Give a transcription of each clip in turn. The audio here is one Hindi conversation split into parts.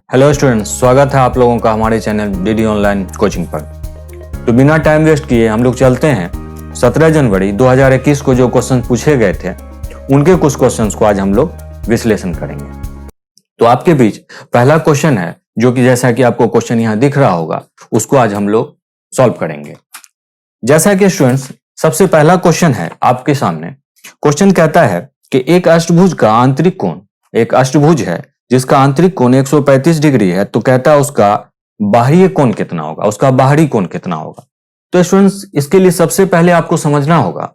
हेलो स्टूडेंट्स, स्वागत है आप लोगों का हमारे चैनल डीडी ऑनलाइन कोचिंग पर। तो बिना टाइम वेस्ट किए हम लोग चलते हैं 17 जनवरी 2021 को जो क्वेश्चन पूछे गए थे उनके कुछ क्वेश्चंस को आज हम लोग विश्लेषण करेंगे। तो आपके बीच पहला क्वेश्चन है जो कि जैसा कि आपको क्वेश्चन यहाँ दिख रहा होगा उसको आज हम लोग सॉल्व करेंगे। जैसा कि स्टूडेंट्स सबसे पहला क्वेश्चन है आपके सामने। क्वेश्चन कहता है कि एक अष्टभुज का आंतरिक कोण, एक अष्टभुज है जिसका आंतरिक कोण 135 डिग्री है, तो कहता है उसका बाह्य कोण कितना होगा, उसका बाहरी कोण कितना होगा। तो स्टूडेंट्स इसके लिए सबसे पहले आपको समझना होगा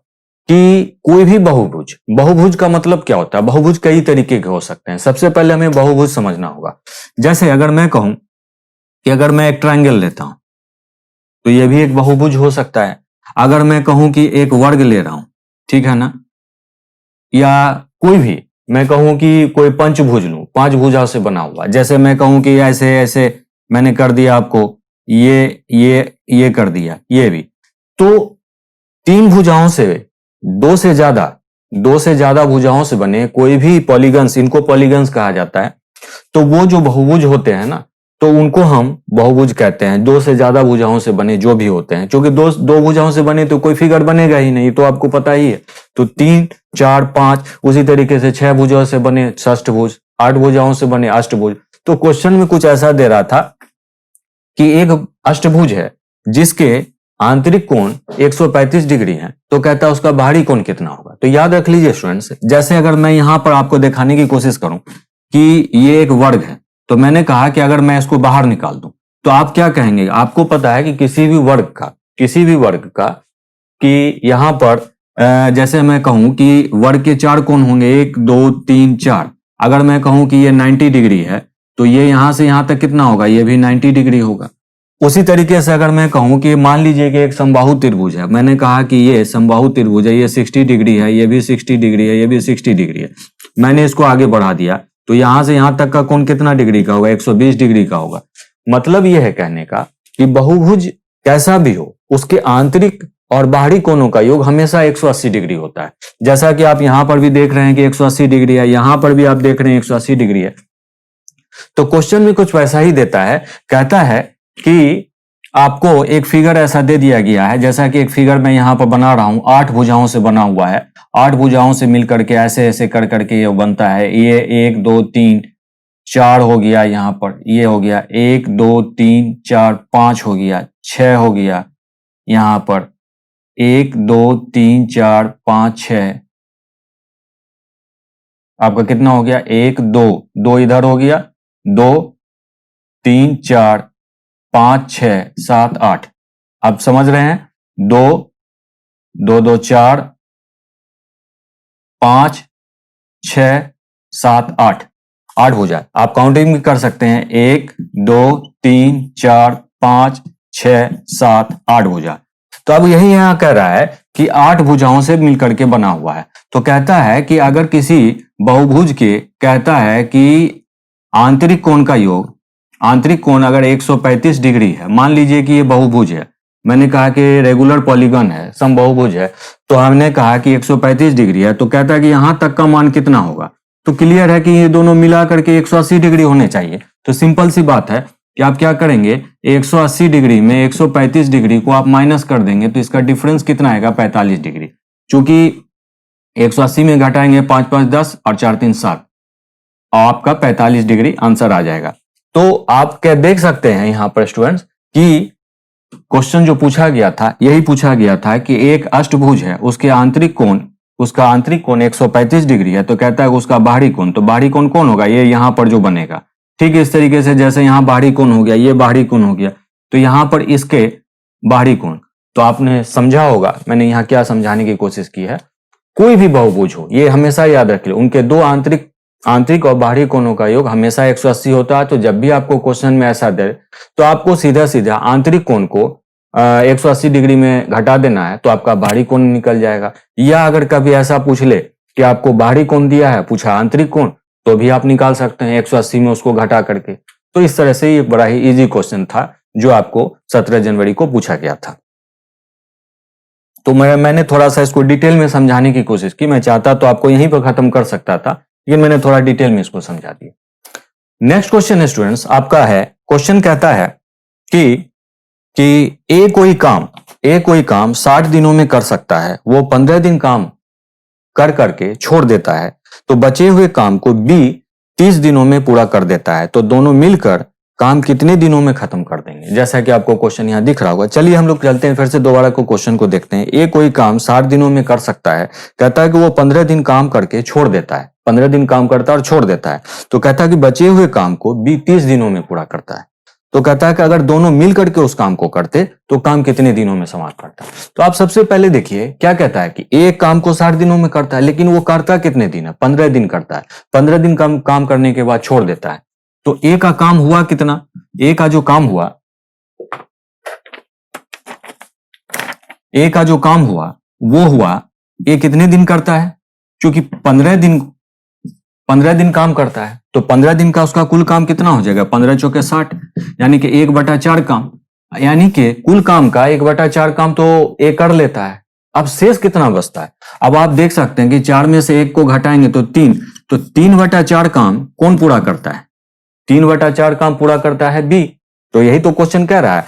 कि कोई भी बहुभुज, बहुभुज का मतलब क्या होता है। बहुभुज कई तरीके के हो सकते हैं। सबसे पहले हमें बहुभुज समझना होगा। जैसे अगर मैं कहूं कि अगर मैं एक ट्रायंगल लेता हूं तो यह भी एक बहुभुज हो सकता है। अगर मैं कहूं कि एक वर्ग ले रहा हूं, ठीक है ना, या कोई भी मैं कहूं कि कोई पंचभुज लूं, पांच भुजाओं से बना हुआ, जैसे मैं कहूं कि ऐसे ऐसे मैंने कर दिया आपको, ये कर दिया, ये भी। तो तीन भुजाओं से, दो से ज्यादा भुजाओं से बने कोई भी पॉलीगन्स, इनको पॉलीगन्स कहा जाता है। तो वो जो बहुभुज होते हैं ना, तो उनको हम बहुभुज कहते हैं। दो से ज्यादा भुजाओं से बने जो भी होते हैं, क्योंकि दो भुजाओं से बने तो कोई फिगर बनेगा ही नहीं, तो आपको पता ही है। तो 3, 4, 5, उसी तरीके से 6 भुजाओं से बने षष्ठभुज, 8 भुजाओं से बने अष्टभुज। तो क्वेश्चन में कुछ ऐसा दे रहा था कि एक अष्टभुज है जिसके आंतरिक कोण 135 डिग्री है, तो कहता है उसका बाहरी कोण कितना होगा। तो याद रख लीजिए स्टूडेंट्स, जैसे अगर मैं यहां पर आपको दिखाने की कोशिश करूं कि ये एक वर्ग है, तो मैंने कहा कि अगर मैं इसको बाहर निकाल दूं तो आप क्या कहेंगे। आपको पता है कि किसी भी वर्ग का कि यहां पर जैसे मैं कहूं कि वर्ग के 4 कोण होंगे, 1, 2, 3, 4। अगर मैं कहूं कि ये 90 डिग्री है तो ये यहां से यहां तक कितना होगा, ये भी 90 डिग्री होगा। उसी तरीके से अगर मैं कहूं कि मान लीजिए कि एक समबाहु त्रिभुज है, मैंने कहा कि ये समबाहु त्रिभुज है, ये 60 डिग्री है, ये भी 60 डिग्री है, ये भी 60 डिग्री है। मैंने इसको आगे बढ़ा दिया तो यहां से यहां तक का कोण कितना डिग्री का होगा, 120 डिग्री का होगा। मतलब यह है कहने का कि बहुभुज कैसा भी हो उसके आंतरिक और बाहरी कोणों का योग हमेशा 180 डिग्री होता है। जैसा कि आप यहां पर भी देख रहे हैं कि 180 डिग्री है, यहां पर भी आप देख रहे हैं 180 डिग्री है। तो क्वेश्चन में कुछ वैसा ही देता है। कहता है कि आपको एक फिगर ऐसा दे दिया गया है, जैसा कि एक फिगर मैं यहां पर बना रहा हूं, 8 भुजाओं से बना हुआ है। 8 भुजाओं से मिलकर के ऐसे ऐसे कर करके ये बनता है। ये 1, 2, 3, 4 हो गया, यहां पर ये हो गया 1, 2, 3, 4, 5 हो गया, 6 हो गया, यहां पर 1, 2, 3, 4, 5, 6। आपका कितना हो गया, 1, 2 इधर हो गया, 2, 3, 4, 5, 6, 7, 8। आप समझ रहे हैं, 2, 2, 2, 4, 5, 6, 7, 8, 8 भुजा। आप काउंटिंग भी कर सकते हैं, 1, 2, 3, 4, 5, 6, 7, 8 भुजा। तो अब यही यहां कह रहा है कि 8 भुजाओं से मिलकर के बना हुआ है। तो कहता है कि अगर किसी बहुभुज के, कहता है कि आंतरिक कोण का योग, आंतरिक कोण अगर 135 डिग्री है, मान लीजिए कि ये बहुभुज है, मैंने कहा कि रेगुलर पॉलीगन है, समबाहुभुज है, तो हमने कहा कि 135 डिग्री है, तो कहता है कि यहां तक का मान कितना होगा। तो क्लियर है कि ये दोनों मिला करके 180 डिग्री होने चाहिए। तो सिंपल सी बात है कि आप क्या करेंगे, 180 डिग्री में 135 डिग्री को आप माइनस कर देंगे तो इसका डिफरेंस कितना आएगा, 45 डिग्री। चूंकि 180 में घटाएंगे 5, 5, 10 और 4, 3, 7, आपका 45 डिग्री आंसर आ जाएगा। तो आप क्या देख सकते हैं यहां पर स्टूडेंट्स कि क्वेश्चन जो पूछा गया था, यही पूछा गया था कि एक अष्टभुज है, उसके आंतरिक कोण, उसका आंतरिक कोण 135 डिग्री है, तो कहता है उसका बाहरी कोण, तो बाहरी कोण कौन होगा, ये यहां पर जो बनेगा। ठीक इस तरीके से जैसे यहां बाहरी कोण हो गया, ये बाहरी कोण हो गया, तो यहां पर इसके बाहरी कोण। तो आपने समझा होगा मैंने यहां क्या समझाने की कोशिश की है। कोई भी बहुभुज हो, ये हमेशा याद रखिए, उनके दो आंतरिक और बाहरी कोणों का योग हमेशा 180 होता है। तो जब भी आपको क्वेश्चन में ऐसा दे तो आपको सीधा सीधा आंतरिक कोण को 180 डिग्री में घटा देना है, तो आपका बाहरी कोण निकल जाएगा। या अगर कभी ऐसा पूछ ले कि आपको बाहरी कोण दिया है, पूछा आंतरिक कोण, तो भी आप निकाल सकते हैं 180 में उसको घटा करके। तो इस तरह से ये बड़ा ही इजी क्वेश्चन था जो आपको 17 जनवरी को पूछा गया था। तो मैंने थोड़ा सा इसको डिटेल में समझाने की कोशिश की। मैं चाहता तो आपको यहीं पर खत्म कर सकता था, लेकिन मैंने थोड़ा डिटेल में इसको समझा दिया। नेक्स्ट क्वेश्चन है स्टूडेंट्स आपका है, क्वेश्चन कहता है कि ए कोई काम 60 दिनों में कर सकता है, वो 15 दिन काम कर करके छोड़ देता है, तो बचे हुए काम को बी 30 दिनों में पूरा कर देता है, तो दोनों मिलकर काम कितने दिनों में खत्म कर देंगे। जैसा कि आपको क्वेश्चन यहां दिख रहा होगा। चलिए हम लोग चलते हैं फिर से दोबारा को क्वेश्चन को देखते हैं। ए कोई काम 60 दिनों में कर सकता है, कहता है कि वो 15 दिन काम करके छोड़ देता है, 15 दिन काम करता है और छोड़ देता है, तो कहता है कि बचे हुए काम को बी 30 दिनों में पूरा करता है। तो कहता है कि अगर दोनों मिल करके उस काम को करते तो काम कितने दिनों में समाप्त करता है। तो आप सबसे पहले देखिए क्या कहता है कि एक काम को 60 दिनों में करता है, लेकिन वो करता कितने दिन है, 15 दिन करता है। 15 दिन काम करने के बाद छोड़ देता है, तो ए का काम हुआ कितना, ए का जो काम हुआ वो हुआ ए कितने दिन करता है, क्योंकि 15 दिन काम करता है, तो 15 दिन का उसका कुल काम कितना हो जाएगा, 15 चौके 60, यानी कि 1/4 काम, यानी कि कुल काम का 1/4 काम तो ए कर लेता है। अब शेष कितना बचता है, अब आप देख सकते हैं कि 4 में से 1 को घटाएंगे तो 3, तो 3/4 काम कौन पूरा करता है, 3/4 काम पूरा करता है बी। तो यही तो क्वेश्चन कह रहा है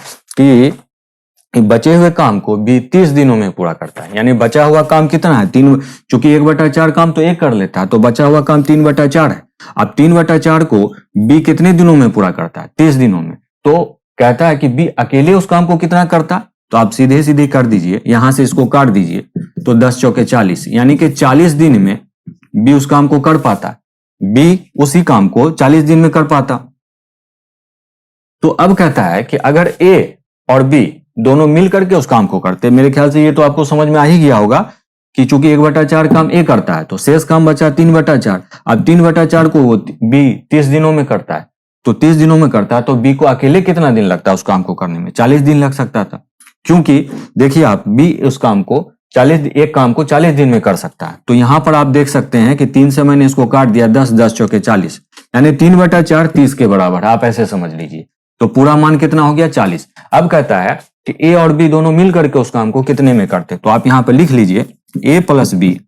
कि बचे हुए काम को बी 30 दिनों में पूरा करता है, यानी बचा हुआ काम कितना है 3, चूंकि 1/4 काम तो एक कर लेता है, तो बचा हुआ काम 3/4 है। अब 3/4 को बी कितने दिनों में पूरा करता है, 30 दिनों में। तो कहता है कि बी अकेले उस काम को कितना करता, तो आप सीधे सीधे कर दीजिए, यहां से इसको काट दीजिए, तो 10 चौके 40, यानी कि 40 दिन में बी उस काम को कर पाता, बी उसी काम को 40 दिन में कर पाता। तो अब कहता है कि अगर ए और बी दोनों मिल करके उस काम को करते, मेरे ख्याल से ये तो आपको समझ में आ ही गया होगा कि चूंकि 1/4 काम ए करता है, तो शेष काम बचा 3/4। अब 3/4 को बी 30 दिनों में करता है, तो 30 दिनों में करता है, तो बी को अकेले कितना दिन लगता है उस काम को करने में, 40 दिन लग सकता था, क्योंकि देखिए आप बी उस काम को 40 दिन में कर सकता है। तो यहां पर आप देख सकते हैं कि 3 से मैंने इसको काट दिया, 10 चौके 40, यानी 3/4 30 के बराबर, आप ऐसे समझ लीजिए। तो पूरा मान कितना हो गया 40। अब कहता है कि ए और बी दोनों मिल करके उस काम को कितने में करते, तो आप यहां पर लिख लीजिए ए प्लस बी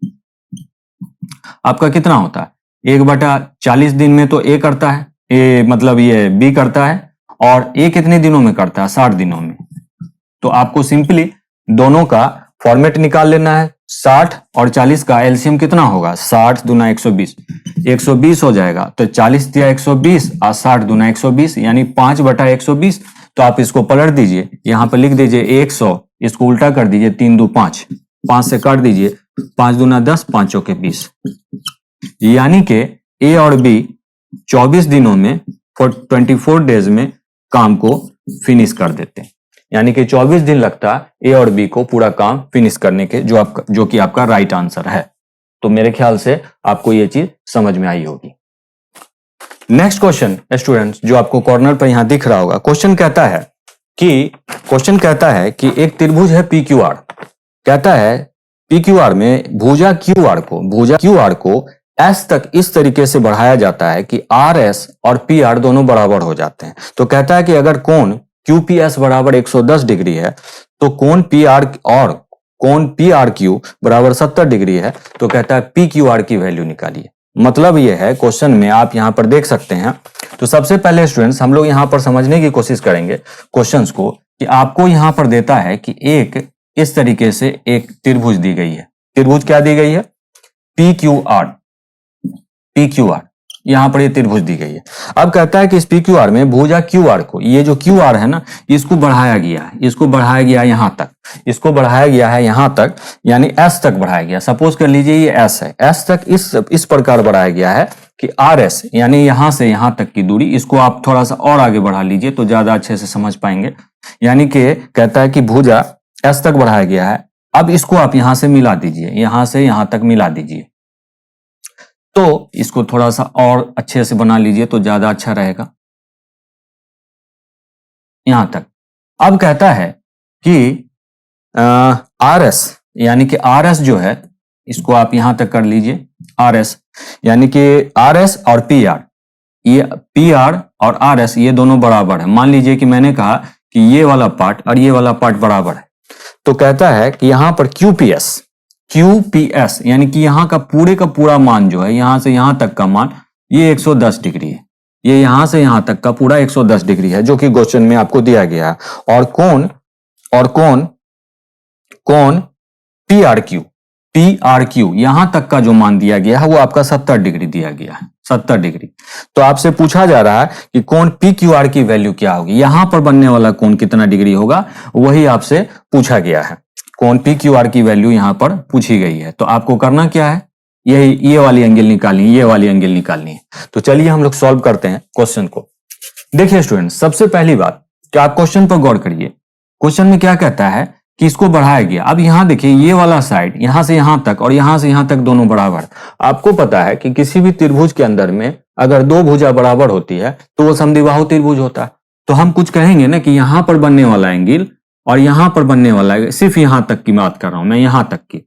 आपका कितना होता है, 1/40 दिन में तो ए करता है, ए मतलब ये बी करता है, और ए कितने दिनों में करता है, 60 दिनों में। तो आपको सिंपली दोनों का फॉर्मेट निकाल लेना है, 60 और 40 का एलसीएम कितना होगा, 60 दूना 120, 120 हो जाएगा, तो 40 दिया 120 और 60 दूना 120, यानी 5/120। तो आप इसको पलट दीजिए, यहां पर लिख दीजिए 100, इसको उल्टा कर दीजिए, 3 दू 5, 5 से काट दीजिए, 5 दूना 10, 5 चौके 20, यानी कि ए और बी 24 दिनों में 24 डेज में काम को फिनिश कर देते हैं, यानी कि 24 दिन लगता है ए और बी को पूरा काम फिनिश करने के, जो कि आपका राइट आंसर है। तो मेरे ख्याल से आपको ये चीज समझ में आई होगी। नेक्स्ट क्वेश्चन स्टूडेंट्स जो आपको कॉर्नर पर यहां दिख रहा होगा, क्वेश्चन कहता है कि एक त्रिभुज है पी क्यू आर, कहता है पी क्यू आर में भुजा क्यू आर को एस तक इस तरीके से बढ़ाया जाता है कि आर एस और पी आर दोनों बराबर हो जाते हैं। तो कहता है कि अगर कोण क्यू पी एस बराबर 110 डिग्री है, तो कोण पी आर और कोण पी आर क्यू बराबर 70 डिग्री है, तो कहता है पी क्यू आर की वैल्यू निकालिए। मतलब ये है क्वेश्चन में आप यहां पर देख सकते हैं। तो सबसे पहले स्टूडेंट्स हम लोग यहां पर समझने की कोशिश करेंगे क्वेश्चंस को, कि आपको यहां पर देता है कि एक इस तरीके से एक त्रिभुज दी गई है, त्रिभुज क्या दी गई है, पी क्यू आर, यहां पर ये त्रिभुज दी गई है। अब कहता है कि इस पी क्यू आर में भुजा क्यू आर को, ये जो क्यू आर है ना, इसको बढ़ाया गया है, यहां तक, इसको बढ़ाया गया है यहां तक, यानी एस तक बढ़ाया गया। सपोज कर लीजिए ये एस है, एस तक इस प्रकार बढ़ाया गया है कि आर एस, यानी यहां से यहां तक की दूरी, इसको आप थोड़ा सा और आगे बढ़ा लीजिए तो ज्यादा अच्छे से समझ पाएंगे। यानी कि कहता है कि भुजा एस तक बढ़ाया गया है, अब इसको आप यहां से मिला दीजिए, यहां से यहां तक मिला दीजिए, तो इसको थोड़ा सा और अच्छे से बना लीजिए तो ज्यादा अच्छा रहेगा, यहां तक। अब कहता है कि आर एस, यानी कि आर एस जो है, इसको आप यहां तक कर लीजिए, आर एस, यानी कि आर एस और पी आर, ये पी आर और आर एस ये दोनों बराबर है। मान लीजिए कि मैंने कहा कि ये वाला पार्ट और ये वाला पार्ट बराबर है, तो कहता है कि यहां पर क्यूपीएस यानी कि यहां का पूरा मान जो है, यहां से यहां तक का मान, ये 110 डिग्री है। ये यहां से यहां तक का पूरा 110 डिग्री है जो कि क्वेश्चन में आपको दिया गया है। और कोण पी आर क्यू यहां तक का जो मान दिया गया है वो आपका 70 डिग्री दिया गया है, 70 डिग्री। तो आपसे पूछा जा रहा है कि कोण पी क्यू आर की वैल्यू क्या होगी, यहां पर बनने वाला कोण कितना डिग्री होगा, वही आपसे पूछा गया है। कोण पी क्यू आर की वैल्यू यहां पर पूछी गई है। तो आपको करना क्या है, ये वाली एंगल निकालनी है, ये वाली एंगल निकालनी है। तो चलिए हम लोग सॉल्व करते हैं क्वेश्चन को। देखिए स्टूडेंट, सबसे पहली बात कि आप क्वेश्चन पर गौर करिए। क्वेश्चन में क्या कहता है कि इसको बढ़ाया गया। अब यहां देखिए, ये वाला साइड यहां से यहां तक और यहां से यहां तक दोनों बराबर। आपको पता है कि किसी भी त्रिभुज के अंदर में अगर दो भुजा बराबर होती है तो वो समद्विबाहु त्रिभुज होता है। तो हम कुछ कहेंगे ना कि यहां पर बनने वाला एंगल और यहां पर बनने वाला, सिर्फ यहां तक की बात कर रहा हूं मैं, यहां तक की,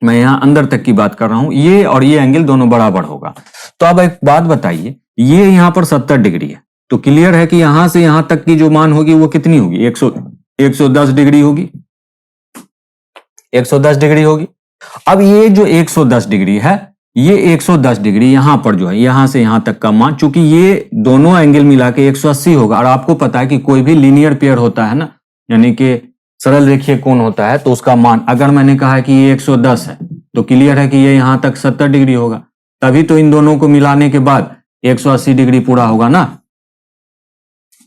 मैं यहां अंदर तक की बात कर रहा हूं, ये और ये एंगल दोनों बराबर होगा। तो अब एक बात बताइए, ये यहां पर 70 डिग्री है, तो क्लियर है कि यहां से यहां तक की जो मान होगी वो कितनी होगी, 110 डिग्री होगी, 110 डिग्री होगी। अब ये जो 110 डिग्री है, ये 110 डिग्री यहां पर जो है, यहां से यहां तक का मान, चूंकि ये दोनों एंगल मिला के 180 होगा, और आपको पता है कि कोई भी लीनियर पेयर होता है ना, यानी कि सरल रेखीय कोण होता है, तो उसका मान, अगर मैंने कहा है कि ये 110 है तो क्लियर है कि ये यहां तक 70 डिग्री होगा, तभी तो इन दोनों को मिलाने के बाद 180 डिग्री पूरा होगा ना।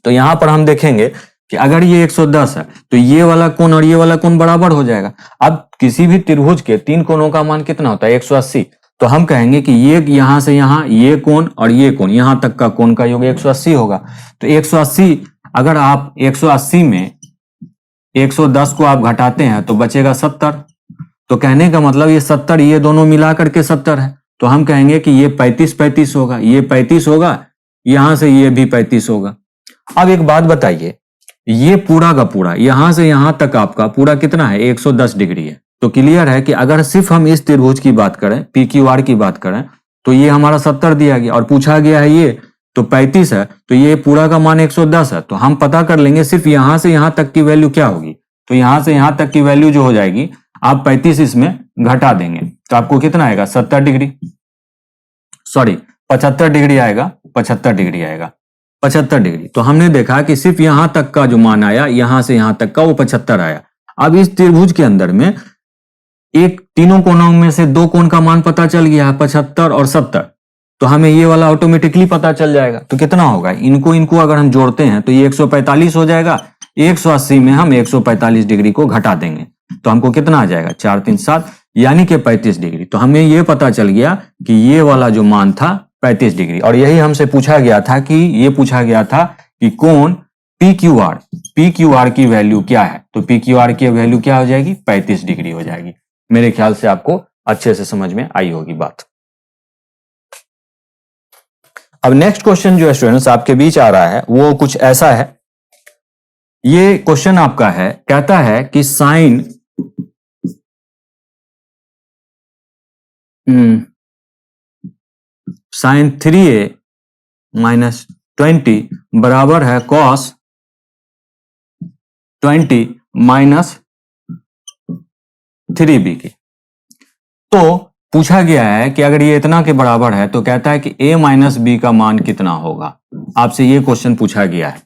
तो यहां पर हम देखेंगे कि अगर ये 110 है तो ये वाला कोण और ये वाला कोण बराबर हो जाएगा। अब किसी भी त्रिभुज के तीन कोणों का मान कितना होता है, 180। तो हम कहेंगे कि ये यहां से यहां, ये कोण और ये कोण, यहां तक का कोण का योग 180 होगा। तो 180, अगर आप 180 में 110 को आप घटाते हैं तो बचेगा 70। तो कहने का मतलब ये 70, ये दोनों मिला करके 70 है। तो हम कहेंगे कि ये 35 होगा, ये 35 होगा, यहां से ये भी 35 होगा। अब एक बात बताइए, ये पूरा का पूरा यहां से यहां तक आपका पूरा कितना है, 110 डिग्री है। तो क्लियर है कि अगर सिर्फ हम इस त्रिभुज की बात करें, पी क्यू आर की बात करें, तो ये हमारा 70 दिया गया और पूछा गया है ये तो 35 है, तो ये पूरा का मान 110 है। तो हम पता कर लेंगे सिर्फ यहां से यहां तक की वैल्यू क्या होगी। तो यहां से यहां तक की वैल्यू जो हो जाएगी, आप 35 इसमें घटा देंगे तो आपको कितना आएगा, 70 डिग्री, सॉरी 75 डिग्री आएगा, 75 डिग्री आएगा, 75 डिग्री। तो हमने देखा कि सिर्फ यहां तक का जो मान आया, यहां से यहां तक का, वो 75 आया। अब इस त्रिभुज के अंदर में एक तीनों कोणों में से दो कोण का मान पता चल गया है, 75 और 70। तो हमें ये वाला ऑटोमेटिकली पता चल जाएगा। तो कितना होगा, इनको अगर हम जोड़ते हैं तो ये 145 हो जाएगा। 180 में हम 145 डिग्री को घटा देंगे तो हमको कितना आ जाएगा, 4 3 7, यानी कि 35 डिग्री। तो हमें ये पता चल गया कि ये वाला जो मान था 35 डिग्री। और यही हमसे पूछा गया था कि कोण पी क्यू आर की वैल्यू क्या है। तो पी क्यू आर की वैल्यू क्या हो जाएगी, 35 डिग्री हो जाएगी। मेरे ख्याल से आपको अच्छे से समझ में आई होगी बात। अब नेक्स्ट क्वेश्चन जो स्टूडेंट्स आपके बीच आ रहा है वो कुछ ऐसा है। ये क्वेश्चन आपका है, कहता है कि साइन साइन 3a माइनस 20 बराबर है कॉस 20 माइनस 3b की। तो पूछा गया है कि अगर ये इतना के बराबर है तो कहता है कि a माइनस बी का मान कितना होगा। आपसे ये क्वेश्चन पूछा गया है,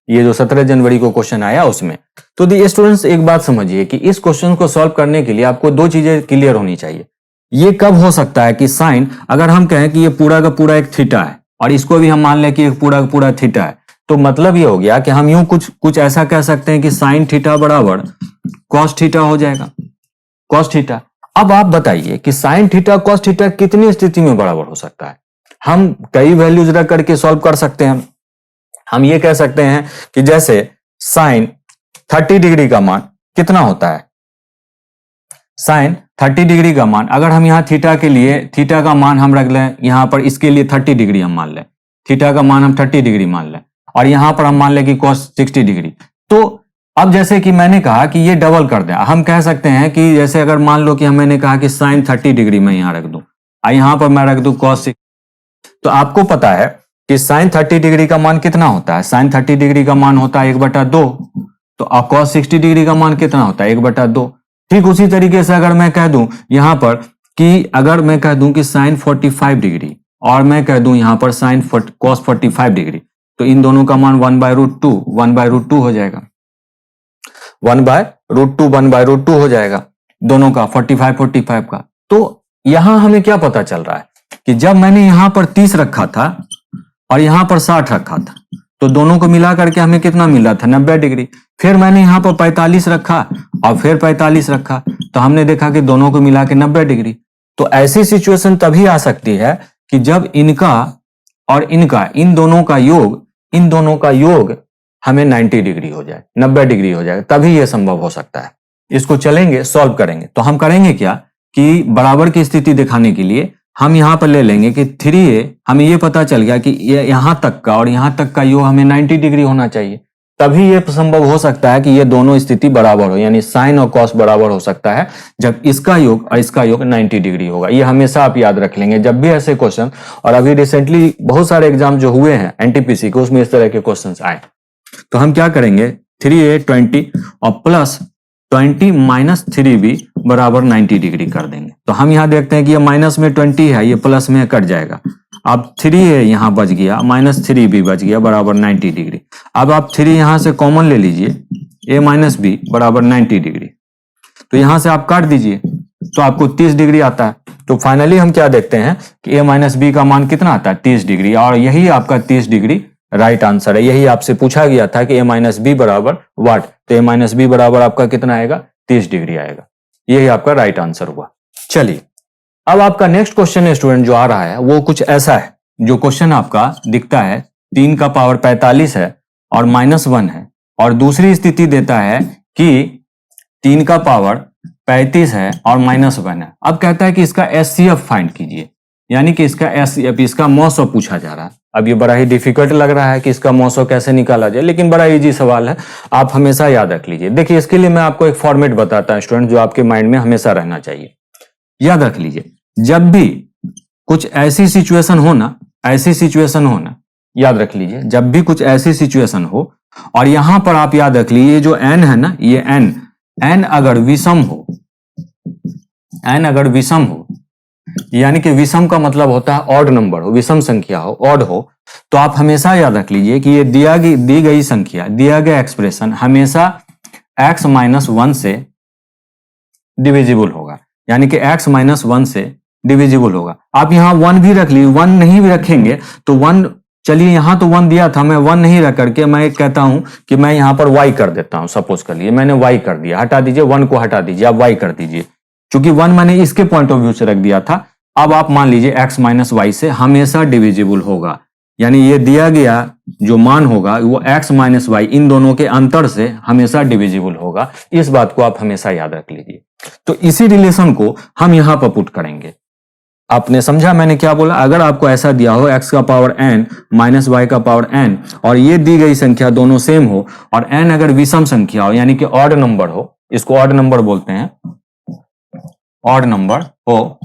ये जो 17 जनवरी को क्वेश्चन आया उसमें। तो दी स्टूडेंट्स एक बात समझिए कि इस क्वेश्चन को सॉल्व करने के लिए आपको दो चीजें क्लियर होनी चाहिए। ये कब हो सकता है कि साइन, अगर हम कहें कि ये पूरा का पूरा एक थीटा है और इसको भी हम मान लें कि एक पूरा का पूरा थीटा है, तो मतलब ये हो गया कि हम यूं कुछ ऐसा कह सकते हैं कि साइन थीटा बराबर कॉस थीटा हो जाएगा, कॉस थीटा। अब आप बताइए कि साइन थीटा कॉस थीटा कितनी स्थिति में बराबर हो सकता है। हम कई वैल्यूज रख करके सॉल्व कर सकते हैं। हम ये कह सकते हैं कि जैसे साइन 30 डिग्री का मान कितना होता है, साइन 30 डिग्री का मान, अगर हम यहां थीटा के लिए थीटा का मान हम रख लें, यहां पर इसके लिए 30 डिग्री हम मान लें, थीटा का मान हम 30 डिग्री मान लें, और यहां पर हम मान लें कि कॉस 60 डिग्री। तो अब जैसे कि मैंने कहा कि ये डबल कर दें, हम कह सकते हैं कि जैसे अगर मान लो कि मैंने कहा कि साइन 30 डिग्री मैं यहां रख दूं और यहां पर मैं रख दूं कॉस 60, तो आपको पता है कि साइन 30 डिग्री का मान कितना होता है, साइन 30 डिग्री का मान होता है 1/2। तो कॉस 60 डिग्री का मान कितना होता है, 1/2। ठीक उसी तरीके से अगर मैं कह दूं यहां पर कि अगर मैं कह दूं कि साइन 45 डिग्री और मैं कह दूं यहाँ पर साइन कॉस 45 डिग्री, तो इन दोनों का मान 1/√2 हो जाएगा, 1/√2 हो जाएगा दोनों का, 45 का। तो यहां हमें क्या पता चल रहा है कि जब मैंने यहां पर 30 रखा था और यहां पर 60 रखा था, तो दोनों को मिला करके हमें कितना मिला था, 90 डिग्री। फिर मैंने यहां पर 45 रखा और फिर 45 रखा, तो हमने देखा कि दोनों को मिला के 90 डिग्री। तो ऐसी सिचुएशन तभी आ सकती है कि जब इनका और इनका, इन दोनों का योग हमें 90 डिग्री हो जाए, 90 डिग्री हो जाए, तभी यह संभव हो सकता है। इसको चलेंगे, सॉल्व करेंगे। तो हम करेंगे क्या कि बराबर की स्थिति दिखाने के लिए हम यहां पर ले लेंगे कि 3a, हमें यह पता चल गया कि ये यहां तक का और यहां तक का योग हमें 90 डिग्री होना चाहिए, तभी यह संभव हो सकता है कि ये दोनों स्थिति बराबर हो, यानी साइन और कॉस बराबर हो सकता है जब इसका योग और इसका योग 90 डिग्री होगा। ये हमेशा आप याद रख लेंगे जब भी ऐसे क्वेश्चन, और अभी रिसेंटली बहुत सारे एग्जाम जो हुए हैं एनटीपीसी के, उसमें इस तरह के क्वेश्चन आए। तो हम क्या करेंगे, 3a 20 और प्लस 20 माइनस 3b बराबर 90 डिग्री कर देंगे। तो हम यहां देखते हैं कि ये माइनस में 20 है, ये प्लस में कट जाएगा। अब 3a यहां बच गया, माइनस 3b बच गया बराबर 90 डिग्री। अब आप 3 यहां से कॉमन ले लीजिए, a माइनस b बराबर 90 डिग्री। तो यहां से आप काट दीजिए तो आपको 30 डिग्री आता है। तो फाइनली हम क्या देखते हैं कि a माइनस b का मान कितना आता है, 30 डिग्री, और यही आपका 30 डिग्री राइट आंसर है। यही आपसे पूछा गया था कि a माइनस बी बराबर व्हाट, तो a माइनस बी बराबर आपका कितना आएगा, 30 डिग्री आएगा। यही आपका राइट आंसर हुआ। चलिए, अब आपका नेक्स्ट क्वेश्चन स्टूडेंट जो आ रहा है वो कुछ ऐसा है, जो क्वेश्चन आपका दिखता है 3 का पावर 45 है और -1 है, और दूसरी स्थिति देता है कि 3 का पावर 35 है और -1 है। अब कहता है कि इसका SCF फाइंड कीजिए, यानी कि इसका SCF, इसका मॉसो पूछा जा रहा है। अब ये बड़ा ही डिफिकल्ट लग रहा है कि इसका मॉसो कैसे निकाला जाए, लेकिन बड़ा इजी सवाल है, आप हमेशा याद रख लीजिए। देखिए, इसके लिए मैं आपको एक फॉर्मेट बताता हूं स्टूडेंट, जो आपके माइंड में हमेशा रहना चाहिए। याद रख लीजिए, जब भी कुछ ऐसी सिचुएशन हो ना, याद रख लीजिए, जब भी कुछ ऐसी सिचुएशन हो, और यहां पर आप याद रख लीजिए जो n है ना, ये n अगर विषम हो, यानी कि विषम का मतलब होता है ऑड नंबर हो, विषम संख्या हो, ऑड हो, तो आप हमेशा याद रख लीजिए कि ये दी गई संख्या, दिया गया एक्सप्रेशन हमेशा x माइनस 1 से डिविजिबल होगा, यानी कि x माइनस 1 से डिविजिबल होगा। आप यहां 1 भी रख लीजिए, 1 नहीं भी रखेंगे तो 1, चलिए यहां तो 1 दिया था, मैं 1 नहीं रख करके मैं कहता हूं कि मैं यहां पर y कर देता हूं। सपोज कर लिए मैंने y कर दिया, हटा दीजिए 1 को, हटा दीजिए, आप y कर दीजिए, क्योंकि 1 मैंने इसके पॉइंट ऑफ व्यू से रख दिया था। अब आप मान लीजिए x माइनस वाई से हमेशा डिविजिबल होगा, यानी ये दिया गया जो मान होगा वो x माइनस वाई, इन दोनों के अंतर से हमेशा डिविजिबल होगा। इस बात को आप हमेशा याद रख लीजिए। तो इसी रिलेशन को हम यहां पर पुट करेंगे। आपने समझा मैंने क्या बोला? अगर आपको ऐसा दिया हो x का पावर n माइनस वाई का पावर n, और ये दी गई संख्या दोनों सेम हो, और n अगर विषम संख्या हो, यानी कि ऑड नंबर हो, इसको ऑड नंबर बोलते हैं, ऑड नंबर हो,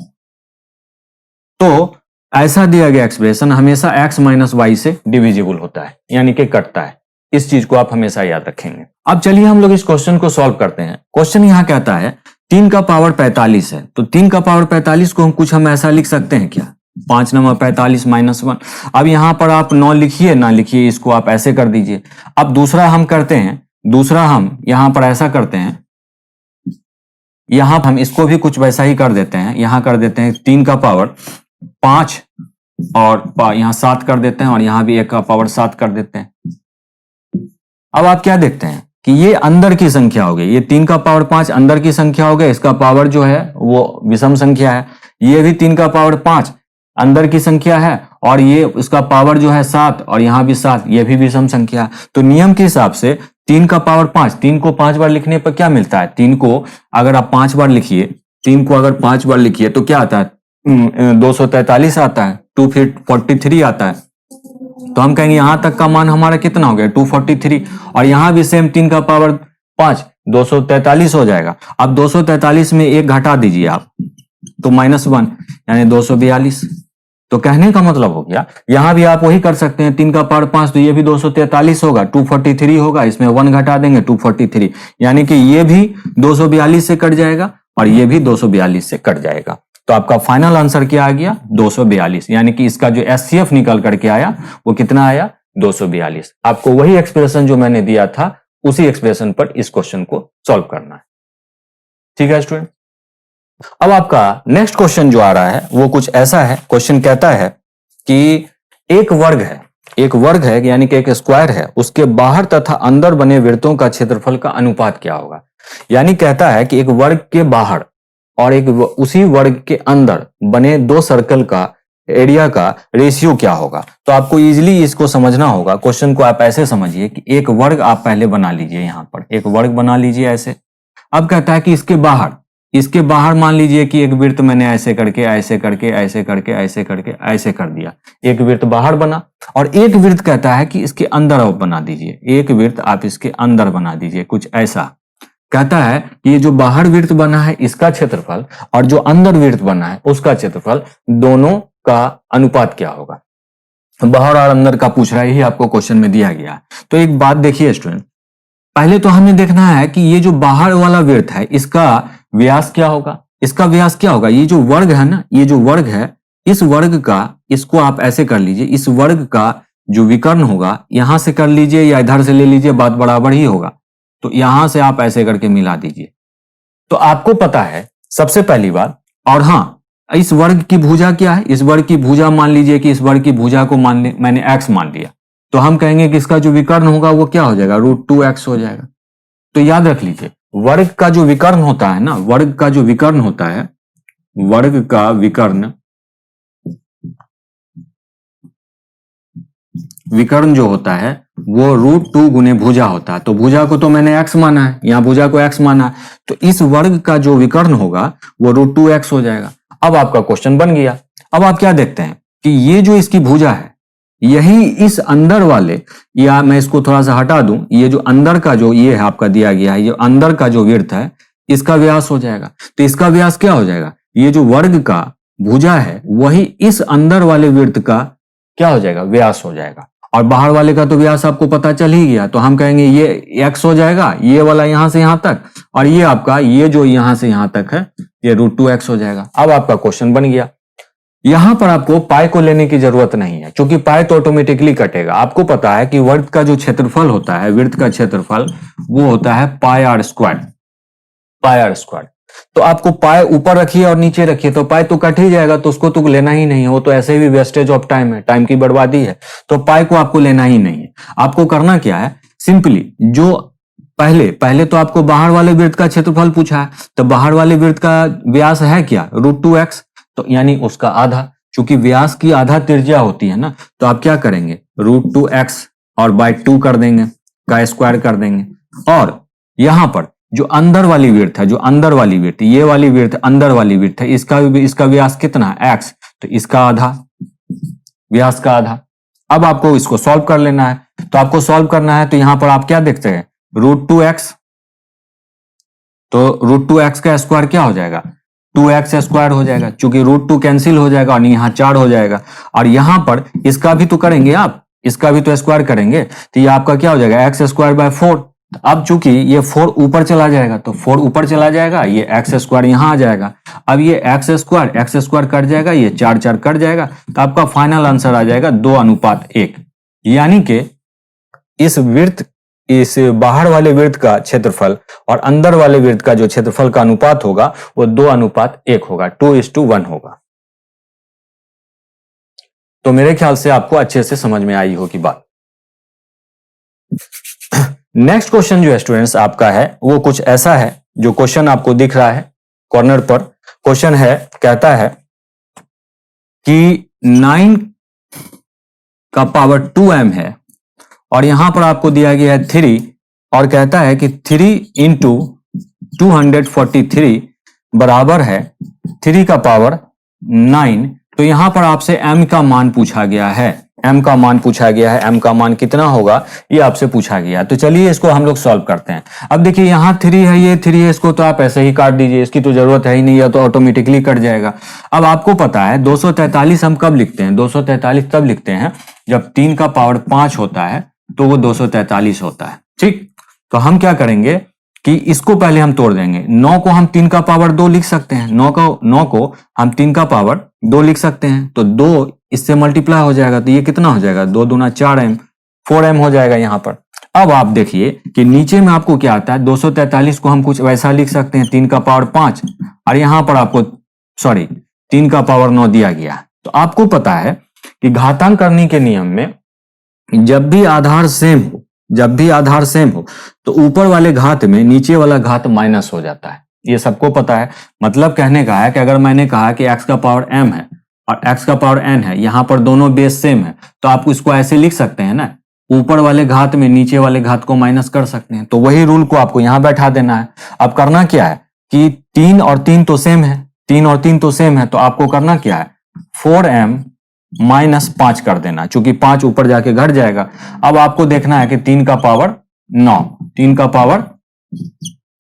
तो ऐसा दिया गया एक्सप्रेशन हमेशा x माइनस वाई से डिविजिबल होता है, यानी कि कटता है। इस चीज को आप हमेशा याद रखेंगे। अब चलिए हम लोग इस क्वेश्चन को सॉल्व करते हैं। क्वेश्चन यहां कहता है 3 का पावर 45 है, तो 3 का पावर 45 को हम ऐसा लिख सकते हैं क्या, 5 नंबर 45 माइनस 1। अब यहां पर आप 9 लिखिए ना लिखिए, इसको आप ऐसे कर दीजिए। अब दूसरा हम करते हैं, दूसरा हम यहां पर ऐसा करते हैं, यहां हम इसको भी कुछ वैसा ही कर देते हैं। यहां कर देते हैं 3 का पावर 5 और यहां 7 कर देते हैं, और यहां भी 1 का पावर 7 कर देते हैं। अब आप क्या देखते हैं कि ये अंदर की संख्या हो गई, ये 3 का पावर 5 अंदर की संख्या हो गया, इसका पावर जो है वो विषम संख्या है। ये भी 3 का पावर 5 अंदर की संख्या है, और ये उसका पावर जो है 7, और यहां भी 7, ये भी विषम संख्या है। तो नियम के हिसाब से 3 का पावर 5, 3 को 5 बार लिखने पर क्या मिलता है, 3 को अगर आप 5 बार लिखिए, 3 को अगर 5 बार लिखिए तो क्या आता है, 243 आता है, 243 आता है। तो हम कहेंगे यहां तक का मान हमारा कितना हो गया, 243, और यहां भी सेम 3 का पावर 5 243 हो जाएगा। अब 243 में 1 घटा दीजिए आप, तो -1 यानी 242। तो कहने का मतलब हो गया, यहां भी आप वही कर सकते हैं, 3 का पावर 5, तो ये भी 243 होगा, 243 होगा, इसमें 1 घटा देंगे 243, यानी कि ये भी 242 से कट जाएगा और ये भी 242 से कट जाएगा। तो आपका फाइनल आंसर क्या आ गया 242, यानी कि इसका जो एचसीएफ निकल करके आया वो कितना आया 242। आपको वही एक्सप्रेशन जो मैंने दिया था उसी एक्सप्रेशन पर इस क्वेश्चन को सॉल्व करना है। ठीक है स्टूडेंट, अब आपका नेक्स्ट क्वेश्चन जो आ रहा है वो कुछ ऐसा है। क्वेश्चन कहता है कि एक वर्ग है यानी कि एक स्क्वायर है, उसके बाहर तथा अंदर बने वृत्तों का क्षेत्रफल का अनुपात क्या होगा। यानी कहता है कि एक वर्ग के बाहर और एक उसी वर्ग के अंदर बने दो सर्कल का एरिया का रेशियो क्या होगा। तो आपको इजीली इसको समझना होगा। क्वेश्चन को आप ऐसे समझिए कि एक वर्ग आप पहले बना लीजिए, यहां पर एक वर्ग बना लीजिए ऐसे। अब कहता है कि इसके बाहर मान लीजिए कि एक वृत्त मैंने ऐसे करके ऐसे कर दिया, एक वृत्त बाहर बना। और एक वृत्त कहता है कि इसके अंदर आप बना दीजिए, एक वृत्त आप इसके अंदर बना दीजिए, कुछ ऐसा। कहता है कि ये जो बाहर वृत्त बना है इसका क्षेत्रफल और जो अंदर वृत्त बना है उसका क्षेत्रफल, दोनों का अनुपात क्या होगा। बाहर और अंदर का पूछ रहा है, यही आपको क्वेश्चन में दिया गया है। तो एक बात देखिए स्टूडेंट, पहले तो हमें देखना है कि ये जो बाहर वाला वृत्त है इसका व्यास क्या होगा। इसका व्यास क्या होगा, ये जो वर्ग है ना, ये जो वर्ग है, इस वर्ग का, इसको आप ऐसे कर लीजिए, इस वर्ग का जो विकर्ण होगा यहां से कर लीजिए या इधर से ले लीजिए, बात बराबर ही होगा। तो यहां से आप ऐसे करके मिला दीजिए। तो आपको पता है सबसे पहली बात, और हाँ, इस वर्ग की भुजा क्या है, इस वर्ग की भुजा मान लीजिए कि इस वर्ग की भुजा को मैंने x मान लिया, तो हम कहेंगे कि इसका जो विकर्ण होगा वो क्या हो जाएगा, √2x हो जाएगा। तो याद रख लीजिए, वर्ग का जो विकर्ण होता है ना, वर्ग का जो विकर्ण होता है, वर्ग का विकर्ण जो होता है वो √2 गुने भुजा होता है। तो भुजा को तो मैंने x माना है, यहां भुजा को x माना है, तो इस वर्ग का जो विकर्ण होगा वो √2x हो जाएगा। अब आपका क्वेश्चन बन गया। अब आप क्या देखते हैं कि ये जो इसकी भुजा है, यही इस अंदर वाले, या मैं इसको थोड़ा सा हटा दूं, ये जो अंदर का जो ये है आपका दिया गया है, ये अंदर का जो वृत्त है इसका व्यास हो जाएगा। तो इसका व्यास क्या हो जाएगा, ये जो वर्ग का भुजा है वही इस अंदर वाले वृत्त का क्या हो जाएगा, व्यास हो जाएगा। और बाहर वाले का तो व्यास आपको पता चल ही गया, तो हम कहेंगे ये x हो जाएगा, ये वाला यहां से यहां तक, और ये आपका ये जो यहां से यहां तक है ये √2x हो जाएगा। अब आपका क्वेश्चन बन गया। यहां पर आपको पाई को लेने की जरूरत नहीं है, क्योंकि पाई तो ऑटोमेटिकली कटेगा। आपको पता है कि वर्ग का जो क्षेत्रफल होता है, वृत्त का क्षेत्रफल, वो होता है πr स्क्वायर। तो आपको पाई ऊपर रखिए और नीचे रखिए तो पाई तो कट ही जाएगा, तो उसको तो लेना ही नहीं है, वो तो ऐसे भी वेस्टेज ऑफ टाइम है, टाइम की बर्बादी है। तो पाई को आपको लेना ही नहीं है। आपको करना क्या है, सिंपली जो पहले तो आपको बाहर वाले वृत्त का क्षेत्रफल पूछा है, तो बाहर वाले वृत्त का व्यास है क्या, √2x, तो यानी उसका आधा। चूंकि व्यास की आधा त्रिज्या होती है ना, तो आप क्या करेंगे, √2x और बाय 2 कर देंगे, का स्क्वायर कर देंगे। और यहां पर जो अंदर वाली वृत्त है, जो अंदर वाली वृत्त, ये वाली वृत्त अंदर वाली वृत्त है, इसका व्यास कितना है, x, तो इसका आधा, व्यास का आधा। अब आपको इसको सॉल्व कर लेना है। तो आपको सॉल्व करना है तो यहां पर आप क्या देखते हैं, √2x, तो √2x का स्क्वायर क्या हो जाएगा, 2x स्क्वायर हो जाएगा, क्योंकि √2 कैंसिल हो जाएगा और यहाँ 4 हो जाएगा। और यहां पर इसका भी तो करेंगे आप, इसका भी तो स्क्वायर करेंगे, तो ये आपका क्या हो जाएगा, x²/4। अब चूंकि ये 4 ऊपर चला जाएगा, तो 4 ऊपर चला जाएगा, ये x² यहां आ जाएगा। अब ये x² कट जाएगा, ये 4 कट जाएगा, तो आपका फाइनल आंसर आ जाएगा 2:1। यानी कि इस बाहर वाले वृत्त का क्षेत्रफल और अंदर वाले वृत्त का जो क्षेत्रफल का अनुपात होगा वो 2:1 होगा, 2:1 होगा। तो मेरे ख्याल से आपको अच्छे से समझ में आई होगी बात। नेक्स्ट क्वेश्चन जो स्टूडेंट्स आपका है वो कुछ ऐसा है, जो क्वेश्चन आपको दिख रहा है कॉर्नर पर। क्वेश्चन है, कहता है कि 9 का पावर 2m है और यहां पर आपको दिया गया है 3, और कहता है कि 3 × 243 बराबर है 3 का पावर 9। तो यहां पर आपसे m का मान पूछा गया है, m का मान पूछा गया है। m का मान कितना होगा ये आपसे पूछा गया है। तो चलिए इसको हम लोग सॉल्व करते हैं। अब देखिए यहाँ 3 है, ये 3 है, इसको तो आप ऐसे ही काट दीजिए, इसकी तो जरूरत है ही नहीं, है तो ऑटोमेटिकली कट जाएगा। अब आपको पता है 243 हम कब लिखते हैं, 243 तब लिखते हैं जब 3 का पावर 5 होता है, तो वो 243 होता है। ठीक, तो हम क्या करेंगे कि इसको पहले हम तोड़ देंगे। 9 को हम 3 का पावर 2 लिख सकते हैं, 9 को हम 3 का पावर 2 लिख सकते हैं, तो 2 इससे मल्टीप्लाई हो जाएगा, तो ये कितना हो जाएगा, 2 दूना 4m, 4m हो जाएगा यहाँ पर। अब आप देखिए कि नीचे में आपको क्या आता है, 243 को हम कुछ वैसा लिख सकते हैं, 3 का पावर 5, और यहाँ पर आपको 3 का पावर 9 दिया गया। तो आपको पता है कि घातांक करने के नियम में जब भी आधार सेम हो तो ऊपर वाले घात में नीचे वाला घात माइनस हो जाता है, ये सबको पता है। मतलब कहने का है कि अगर मैंने कहा कि x का पावर m है और x का पावर n है, यहाँ पर दोनों बेस सेम है, तो आप इसको ऐसे लिख सकते हैं ना, ऊपर वाले घात में नीचे वाले घात को माइनस कर सकते हैं। तो वही रूल को आपको यहाँ बैठा देना है। अब करना क्या है कि 3 और 3 तो सेम है, 3 और 3 तो सेम है, तो आपको करना क्या है, 4m माइनस 5 कर देना, चूंकि 5 ऊपर जाके घट जाएगा। अब आपको देखना है कि 3 का पावर 9, 3 का पावर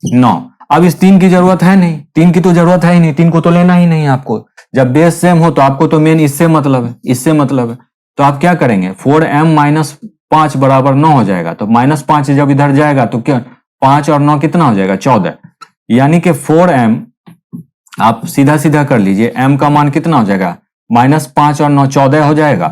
9। अब इस 3 की जरूरत है नहीं, 3 की तो जरूरत है ही नहीं, 3 को तो लेना ही नहीं है आपको। जब बेस सेम हो तो आपको तो मेन इससे मतलब है, तो आप क्या करेंगे, 4m माइनस 5 बराबर 9 हो जाएगा। तो माइनस 5 जब इधर जाएगा तो क्या, 5 और 9 कितना हो जाएगा, 14। यानी कि 4m आप सीधा सीधा कर लीजिए, m का मान कितना हो जाएगा, -5 और 9 14 हो जाएगा,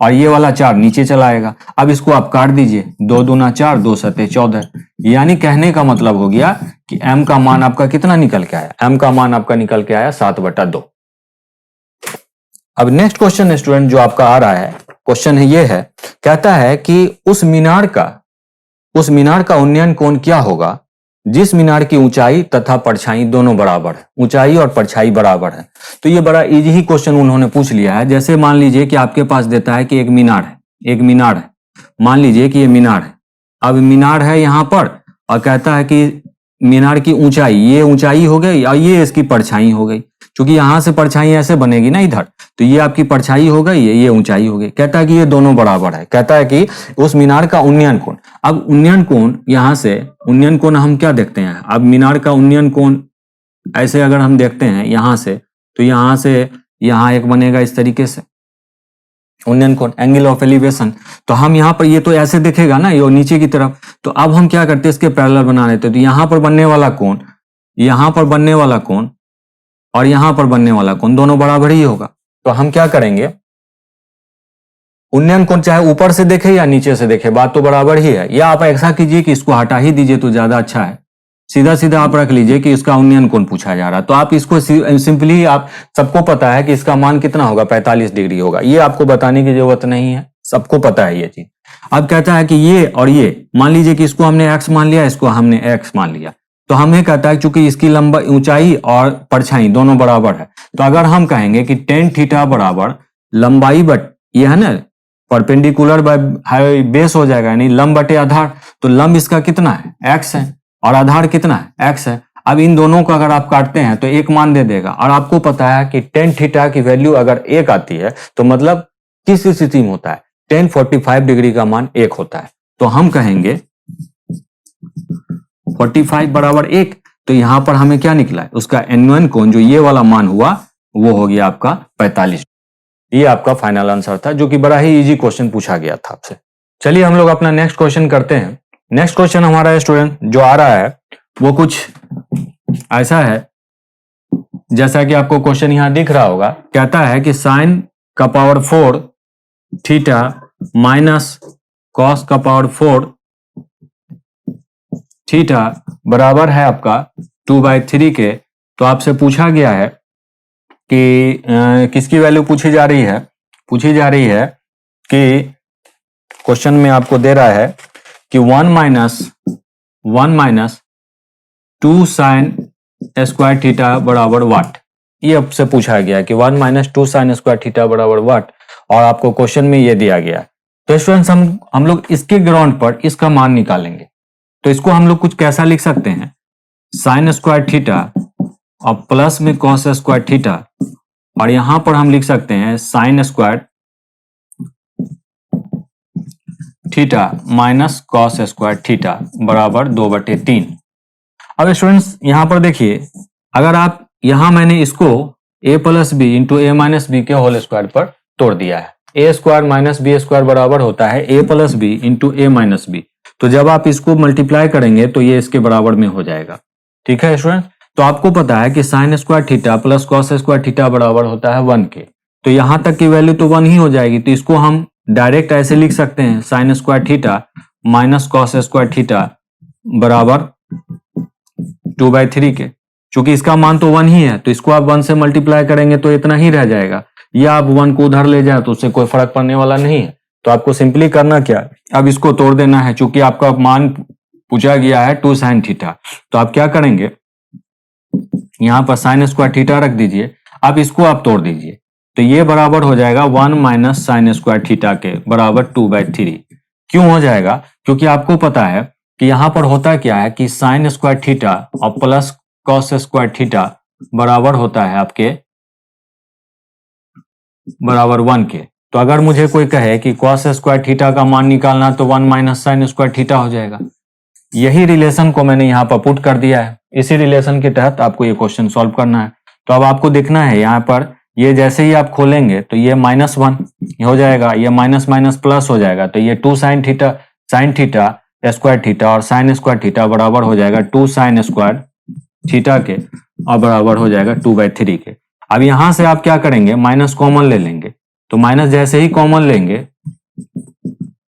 और ये वाला 4 नीचे चला आएगा। अब इसको आप काट दीजिए, 2 दूना 4, 2 सते 14। यानी कहने का मतलब हो गया कि m का मान आपका कितना निकल के आया, m का मान आपका निकल के आया 7/2। अब नेक्स्ट क्वेश्चन स्टूडेंट जो आपका आ रहा है, क्वेश्चन है ये है, कहता है कि उस मीनार का उन्नयन कोण क्या होगा जिस मीनार की ऊंचाई तथा परछाई दोनों बराबर है, ऊंचाई और परछाई बराबर है। तो ये बड़ा इजी ही क्वेश्चन उन्होंने पूछ लिया है। जैसे मान लीजिए कि आपके पास देता है कि एक मीनार है, मान लीजिए कि ये मीनार है। अब मीनार है यहाँ पर, और कहता है कि मीनार की ऊंचाई, ये ऊंचाई हो गई और ये इसकी परछाई हो गई। क्योंकि यहां से परछाई ऐसे बनेगी ना इधर, तो ये आपकी परछाई हो गई, ये ऊंचाई हो गई। कहता है कि ये दोनों बराबर है। कहता है कि उस मीनार का उन्नयन कोण, अब उन्नयन कोण यहां से, उन्नयन कोण हम क्या देखते हैं, अब मीनार का उन्नयन कोण ऐसे अगर हम देखते हैं यहां से, तो यहां से यहां एक बनेगा इस तरीके से उन्नयन कोण, एंगल ऑफ एलिवेशन। तो हम यहाँ पर, ये तो ऐसे दिखेगा ना, ये नीचे की तरफ। तो अब हम क्या करते हैं, इसके पैरेलल बना लेते हैं। तो यहाँ पर बनने वाला कोण, यहाँ पर बनने वाला कोण और यहां पर बनने वाला कोण दोनों बराबर ही होगा। तो हम क्या करेंगे, उन्नयन कोण चाहे ऊपर से देखे या नीचे से देखे, बात तो बराबर ही है। या आप ऐसा कीजिए कि इसको हटा ही दीजिए तो ज्यादा अच्छा है, सीधा सीधा आप रख लीजिए कि इसका उन्नयन कोण पूछा जा रहा है। तो आप इसको सिंपली, आप सबको पता है कि इसका मान कितना होगा, 45 डिग्री होगा। ये आपको बताने की जरूरत नहीं है, सबको पता है ये चीज। अब कहता है कि ये और ये, मान लीजिए कि इसको हमने x मान लिया, इसको हमने x मान लिया। तो हमें कहता है क्योंकि इसकी लंबाई, ऊंचाई और परछाई दोनों बराबर है, तो अगर हम कहेंगे कि tan थीटा बराबर लंबाई बट, ये है ना परपेंडिकुलर बाय बेस हो जाएगा, यानी लंब बटे आधार। तो लंब इसका कितना है, x है, और आधार कितना है, x है। अब इन दोनों को अगर आप काटते हैं तो 1 मान दे देगा। और आपको पता है कि tan थीटा की वैल्यू अगर 1 आती है तो मतलब किस स्थिति में होता है, tan 45 डिग्री का मान 1 होता है। तो हम कहेंगे 45 बराबर 1, तो यहां पर हमें क्या निकला है, उसका एनुअन कोण जो ये वाला मान हुआ वो हो गया आपका 45। ये आपका फाइनल आंसर था, जो कि बड़ा ही इजी क्वेश्चन पूछा गया था आपसे। चलिए हम लोग अपना नेक्स्ट क्वेश्चन करते हैं। नेक्स्ट क्वेश्चन हमारा स्टूडेंट जो आ रहा है वो कुछ ऐसा है, जैसा कि आपको क्वेश्चन यहां दिख रहा होगा। कहता है कि साइन का पावर 4 थीटा माइनस कॉस का पावर 4 थीटा बराबर है आपका 2/3 के। तो आपसे पूछा गया है कि किसकी वैल्यू पूछी जा रही है, कि क्वेश्चन में आपको दे रहा है कि 1 माइनस 2 साइन स्क्वायर थीटा बराबर वाट। ये आपसे पूछा गया है कि 1 माइनस 2 साइन स्क्वायर थीटा बराबर वाट, और आपको क्वेश्चन में ये दिया गया है। तो स्टूडेंट्स हम लोग इसके ग्राउंड पर इसका मान निकालेंगे। तो इसको हम लोग कुछ कैसा लिख सकते हैं, साइन स्क्वायर थीटा और प्लस में कॉस स्क्वायर थीटा, और यहां पर हम लिख सकते हैं sine square theta minus cos square theta बराबर 2/3। अब स्टूडेंट्स यहां पर देखिए, अगर आप यहां मैंने इसको a plus B into A minus B के होल स्क्वायर पर तोड़ दिया है। A square minus B square बराबर होता है a plus B into A minus B. तो जब आप इसको मल्टीप्लाई करेंगे तो ये इसके बराबर में हो जाएगा। ठीक है स्टूडेंट, तो आपको पता है कि sine square theta plus cos square theta बराबर होता है 1 के, तो यहां तक की वैल्यू तो 1 ही हो जाएगी। तो इसको हम डायरेक्ट ऐसे लिख सकते हैं, sine square theta minus cos square theta बराबर 2/3 के। चूंकि इसका मान तो 1 ही है, तो इसको आप 1 से मल्टीप्लाई करेंगे तो इतना ही रह जाएगा, या आप 1 को उधर ले जाए तो उससे कोई फर्क पड़ने वाला नहीं है। तो आपको सिंपली करना क्या है, अब इसको तोड़ देना है। चूंकि आपका मान पूछा गया है 2 साइन थीटा, तो आप क्या करेंगे, यहां पर साइन स्क्वायर थीटा रख दीजिए, अब इसको आप तोड़ दीजिए, तो ये बराबर हो जाएगा 1 माइनस साइन स्क्वायर थीटा के बराबर 2/3। क्यों हो जाएगा, क्योंकि आपको पता है कि यहां पर होता क्या है कि साइन स्क्वायर थीटा और प्लस कॉस स्क्वायर थीटा बराबर होता है आपके बराबर 1 के। तो अगर मुझे कोई कहे कि कॉस स्क्वायर थीटा का मान निकालना, तो 1 माइनस साइन स्क्वायर थीटा हो जाएगा। यही रिलेशन को मैंने यहाँ पर पुट कर दिया है, इसी रिलेशन के तहत आपको ये क्वेश्चन सॉल्व करना है। तो अब आपको देखना है यहाँ पर, ये जैसे ही आप खोलेंगे तो ये -1 हो जाएगा, ये माइनस माइनस प्लस हो जाएगा, तो ये 2 साइन थीटा स्क्वायर थीटा और साइन स्क्वायर थीटा बराबर हो जाएगा 2 साइन स्क्वायर थीटा के और बराबर हो जाएगा 2/3 के। अब यहां से आप क्या करेंगे, माइनस कॉमन ले लेंगे, तो माइनस जैसे ही कॉमन लेंगे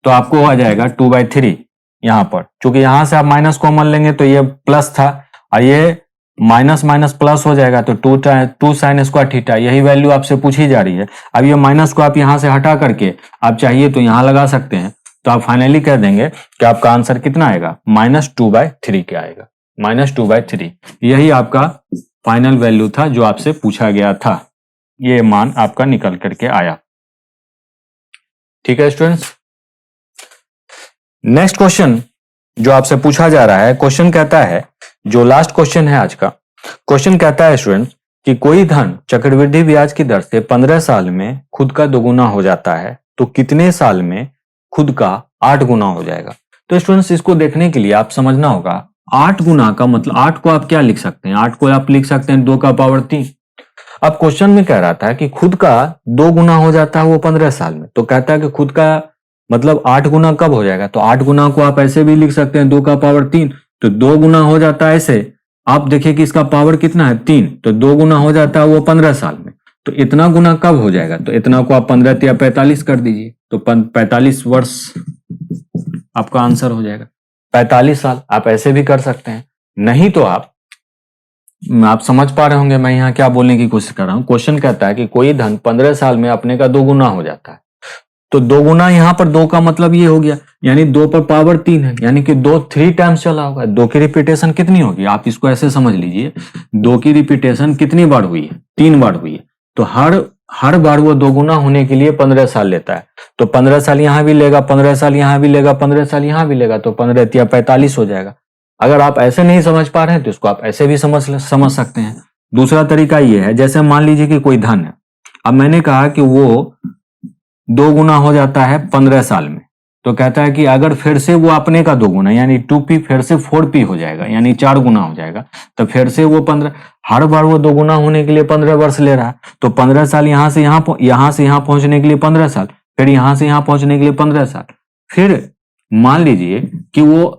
तो आपको आ जाएगा 2/3 यहां पर। चूंकि यहां से आप माइनस कॉमन लेंगे तो ये प्लस था और ये माइनस माइनस प्लस हो जाएगा, तो 2 साइन स्क्वायर थीटा, यही वैल्यू आपसे पूछी जा रही है। अब ये माइनस को आप यहां से हटा करके आप चाहिए तो यहां लगा सकते हैं, तो आप फाइनली कह देंगे कि आपका आंसर कितना आएगा, -2/3 के आएगा, -2/3। यही आपका फाइनल वैल्यू था जो आपसे पूछा गया था, ये मान आपका निकल करके आया। ठीक है स्टूडेंट्स, नेक्स्ट क्वेश्चन जो आपसे पूछा जा रहा है, क्वेश्चन कहता है, जो लास्ट क्वेश्चन है आज का, क्वेश्चन कहता है स्टूडेंट्स कि कोई धन चक्रवृद्धि ब्याज की दर से 15 साल में खुद का दोगुना हो जाता है, तो कितने साल में खुद का 8 गुना हो जाएगा। तो स्टूडेंट्स इसको देखने के लिए आप समझना होगा, 8 गुना का मतलब 8 को आप क्या लिख सकते हैं, 8 को आप लिख सकते हैं 2 का पावर 3। अब क्वेश्चन में कह रहा था कि खुद का 2 गुना हो जाता है वो 15 साल में, तो कहता है कि खुद का मतलब 8 गुना कब हो जाएगा। तो 8 गुना को आप ऐसे भी लिख सकते हैं 2 का पावर 3, तो 2 गुना हो जाता है ऐसे। आप देखिए कि इसका पावर कितना है 3, तो 2 गुना हो जाता है वो 15 साल में। तो इतना गुना कब हो जाएगा, तो इतना को आप 15 या 45 कर दीजिए, तो 45 वर्ष आपका आंसर हो जाएगा। 45 साल आप ऐसे भी कर सकते हैं, नहीं तो आप समझ पा रहे होंगे मैं यहाँ क्या बोलने की कोशिश कर रहा हूँ। क्वेश्चन कहता है कि कोई धन 15 साल में अपने का 2 गुना हो जाता है, तो 2 गुना यहाँ पर 2 का मतलब ये हो गया, यानी 2 पर पावर 3 है, यानी कि 2 3 टाइम्स चला होगा। 2 की रिपीटेशन कितनी होगी, आप इसको ऐसे समझ लीजिए, 2 की रिपीटेशन कितनी बार हुई है, 3 बार हुई है, तो हर बार वो 2 गुना होने के लिए 15 साल लेता है। तो 15 साल यहाँ भी लेगा, 15 साल यहाँ भी लेगा, 15 साल यहाँ भी लेगा, तो 15 या 45 हो जाएगा। अगर आप ऐसे नहीं समझ पा रहे हैं तो इसको आप ऐसे भी समझ सकते हैं। दूसरा तरीका ये है, जैसे मान लीजिए कि कोई धन है, अब मैंने कहा कि वो 2 गुना हो जाता है 15 साल में, तो कहता है कि अगर फिर से वो अपने का 2 गुना यानी 2p फिर से 4p हो जाएगा, यानी 4 गुना हो जाएगा, तो फिर से वो 15, हर बार वो 2 गुना होने के लिए 15 वर्ष ले रहा है, तो 15 साल यहाँ से यहाँ पहुंचने के लिए 15 साल, फिर यहाँ से यहाँ पहुंचने के लिए 15 साल, फिर मान लीजिए कि वो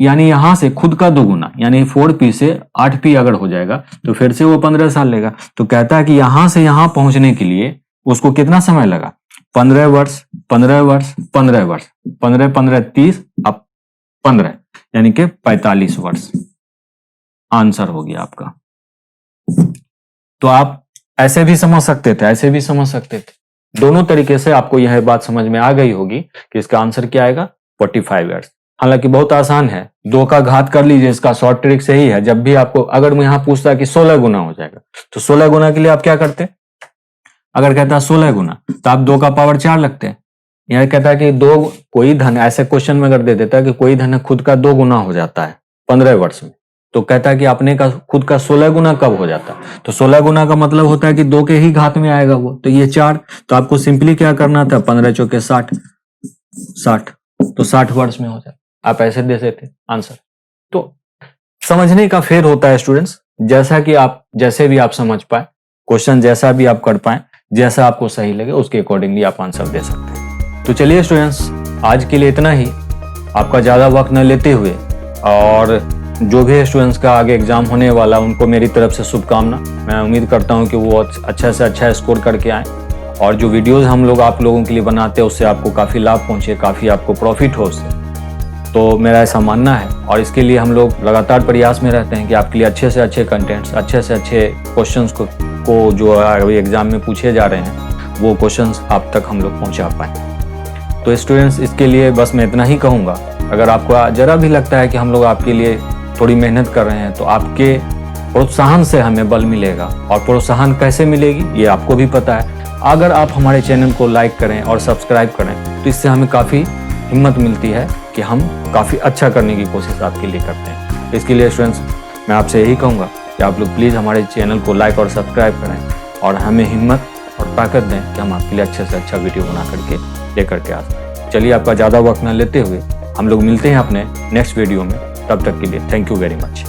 यानी यहां से खुद का 2 गुना यानी 4p से 8p अगर हो जाएगा, तो फिर से वो 15 साल लेगा। तो कहता है कि यहां से यहां पहुंचने के लिए उसको कितना समय लगा, 15 वर्ष 15 वर्ष 15 वर्ष, 15 15 30, अब 15 यानी कि 45 वर्ष आंसर हो गया आपका। तो आप ऐसे भी समझ सकते थे, ऐसे भी समझ सकते थे, दोनों तरीके से आपको यह बात समझ में आ गई होगी कि इसका आंसर क्या आएगा, 45 ईयर्स। हालांकि बहुत आसान है, 2 का घात कर लीजिए, इसका शॉर्ट ट्रिक से ही है। जब भी आपको अगर मैं यहाँ पूछता कि 16 गुना हो जाएगा, तो 16 गुना के लिए आप क्या करते, अगर कहता है 16 गुना तो आप 2 का पावर 4 लगते हैं। यह कहता है कि कोई धन, ऐसे क्वेश्चन में अगर दे देता है कि कोई धन खुद का 2 गुना हो जाता है 15 वर्ष में, तो कहता है कि अपने का खुद का 16 गुना कब हो जाता है, तो 16 गुना का मतलब होता है कि 2 के ही घात में आएगा वो, तो ये 4, तो आपको सिंपली क्या करना था, 15 चौके 60, तो 60 वर्ष में हो जाता, आप ऐसे दे देते आंसर। तो समझने का फेर होता है स्टूडेंट्स, जैसे भी आप समझ पाए, क्वेश्चन जैसा भी आप कर पाए, जैसा आपको सही लगे उसके अकॉर्डिंगली आप आंसर दे सकते हैं। तो चलिए स्टूडेंट्स, आज के लिए इतना ही। आपका ज़्यादा वक्त न लेते हुए, और जो भी स्टूडेंट्स का आगे एग्ज़ाम होने वाला उनको मेरी तरफ से शुभकामना। मैं उम्मीद करता हूँ कि वो अच्छा से अच्छा स्कोर करके आएँ, और जो वीडियोज़ हम लोग आप लोगों के लिए बनाते हैं उससे आपको काफ़ी लाभ पहुँचे, काफ़ी आपको प्रॉफिट हो उससे। तो मेरा ऐसा मानना है, और इसके लिए हम लोग लगातार प्रयास में रहते हैं कि आपके लिए अच्छे से अच्छे कंटेंट्स, अच्छे से अच्छे क्वेश्चंस को जो अभी एग्ज़ाम में पूछे जा रहे हैं वो क्वेश्चंस आप तक हम लोग पहुंचा पाएँ। तो स्टूडेंट्स, इसके लिए बस मैं इतना ही कहूँगा, अगर आपको ज़रा भी लगता है कि हम लोग आपके लिए थोड़ी मेहनत कर रहे हैं तो आपके प्रोत्साहन से हमें बल मिलेगा, और प्रोत्साहन कैसे मिलेगी ये आपको भी पता है। अगर आप हमारे चैनल को लाइक करें और सब्सक्राइब करें तो इससे हमें काफ़ी हिम्मत मिलती है कि हम काफ़ी अच्छा करने की कोशिश आपके लिए करते हैं। इसके लिए स्टूडेंट्स, मैं आपसे यही कहूँगा कि आप लोग प्लीज़ हमारे चैनल को लाइक और सब्सक्राइब करें, और हमें हिम्मत और ताकत दें कि हम आपके लिए अच्छे से अच्छा वीडियो बना करके लेकर के आ सकें। चलिए, आपका ज़्यादा वक्त न लेते हुए हम लोग मिलते हैं अपने नेक्स्ट वीडियो में। तब तक के लिए थैंक यू वेरी मच।